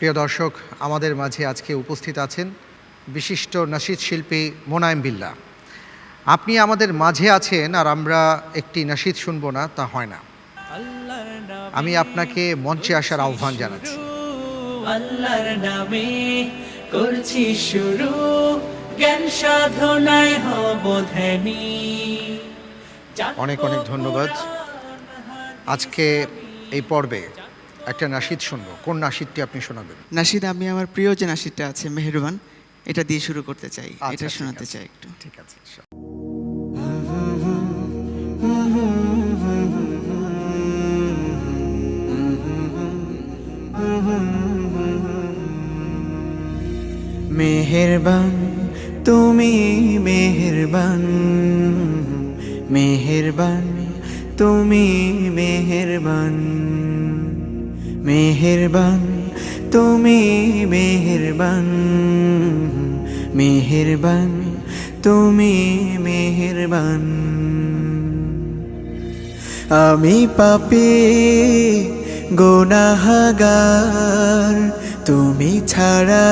প্রিয় দর্শক, আমাদের মাঝে আজকে উপস্থিত আছেন বিশিষ্ট নাশিদ শিল্পী মোনায়েম বিল্লাহ। আপনি আমাদের মাঝে আছেন আর আমরা একটি নাশিদ শুনবো না, তা হয় না। আমি আপনাকে মঞ্চে আসার আহ্বান জানাচ্ছি। আল্লাহর নামে করছি শুরু, জ্ঞান সাধনায় হব ধ্যানী। অনেক অনেক ধন্যবাদ। আজকে এই পর্বে একটা নাশিদ শুনবো। কোন নাশিদটি আপনি শোনাবেন? নাশিদ, আমি আমার প্রিয় যে নাশিদটা আছে মেহেরবান, এটা দিয়ে শুরু করতে চাই, এটা শোনাতে চাই একটু। ঠিক আছে। মেহেরবান তুমি, মেহেরবান, মেহেরবান তুমি, মেহেরবান, মেহেরবান তুমি, মেহেরবান, মেহেরবান তুমি, মেহেরবান। আমি পাপী গুনাহগার, তুমি ছাড়া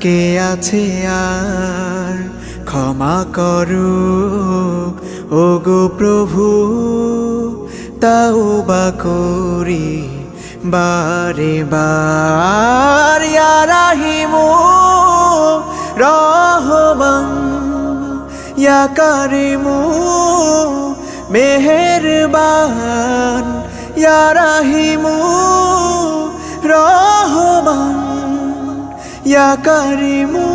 কে আছে আর? ক্ষমা করো ওগো প্রভু, তাওবা করি বারে বার। ইয়া রাহিমু রহমান, ইয়া কারিমু মেহেরবান, ইয়া রাহিমু রহমান, ইয়া কারিমু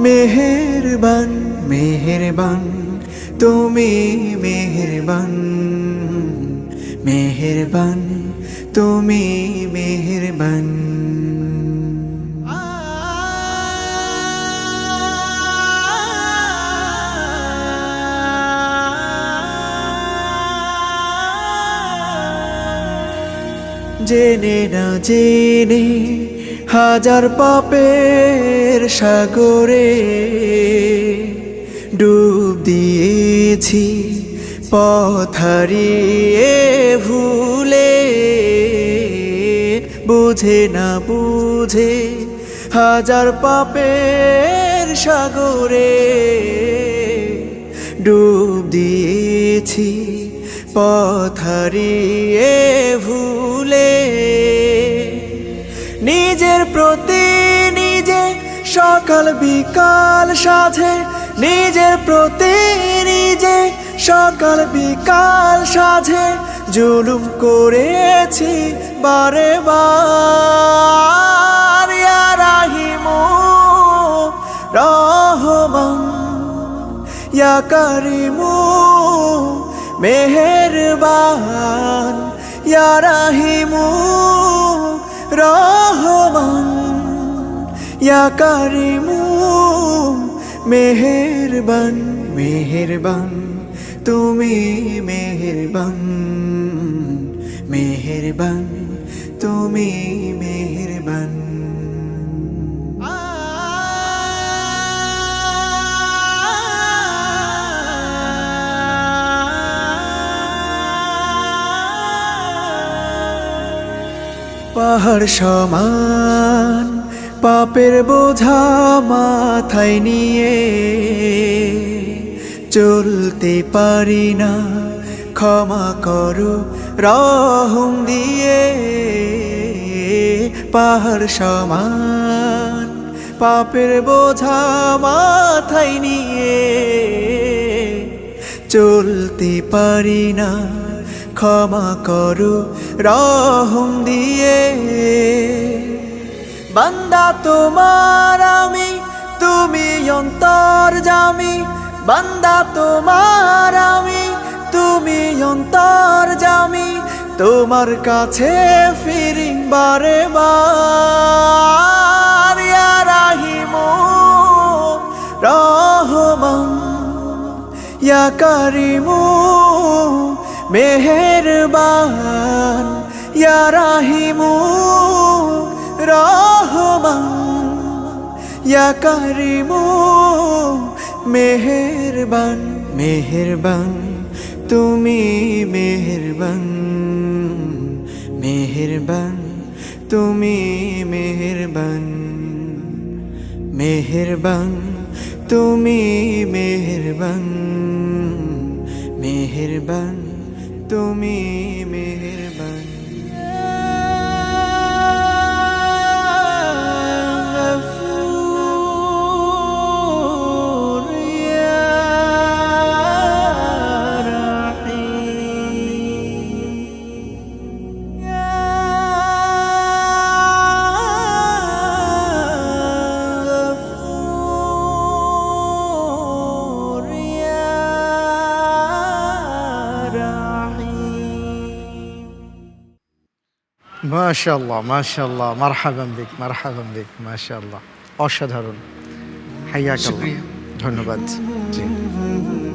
মেহেরবান। মেহেরবান তুমি, মেহেরবান, মেহেরবান তুমি, মেহেরবান। জেনে না জেনে হাজার পাপের সাগরে ডুব দিয়েছি, পথ হারিয়ে ভুলে। বুঝে না বুঝে হাজার পাপের সাগরে ডুব দিয়েছি, পথ হারিয়ে ভুলে। নিজের প্রতি নিজে সকাল বিকাল সাধে, নিজের প্রতি নিজে সকাল বিকাল সাধে জুলুম করেছি বারে বার। ইয়া রাহিমু রহমান, ইয়া কারিমু মেহেরবান, ইয়া রাহিমু রহমান, ইয়া কারিমু মেহেরবান। মেহেরবান তুমি, মেহেরবান, মেহেরবান তুমি, মেহেরবান। পাহাড় সমান পাপের বোঝা মাথায় নিয়ে চলতে পারি না, ক্ষমা করো রহম দিয়ে। পাহাড় সমান পাপের বোঝা মাথায় নিয়ে চলতে পারি না, ক্ষমা করো রহম দিয়ে। বান্দা তোমার আমি, তুমি অন্তর্যামী। বান্দা তোমার আমি, তুমি অন্তর্যামী। তোমার কাছে ফিরি বারে বার। ইয়া রাহিমু রহমান, ইয়া কারিমু মেহেরবান, ইয়া রাহিমু রহমান, ইয়া কারিমু মেহেরবান। মেহেরবান তুমি, মেহেরবান, মেহেরবান তুমি মেহেরবান, মেহেরবান, তুমি মেহেরবান, মেহেরবান, তুমি মেহেরবান। মাশাআল্লাহ, মাশাআল্লাহ, মারহাবান বিক, মারহাবান বিক, মাশাআল্লাহ, অসাধারণ। হাইয়াক আল্লাহ। শুকরিয়া। ধন্যবাদ। জি।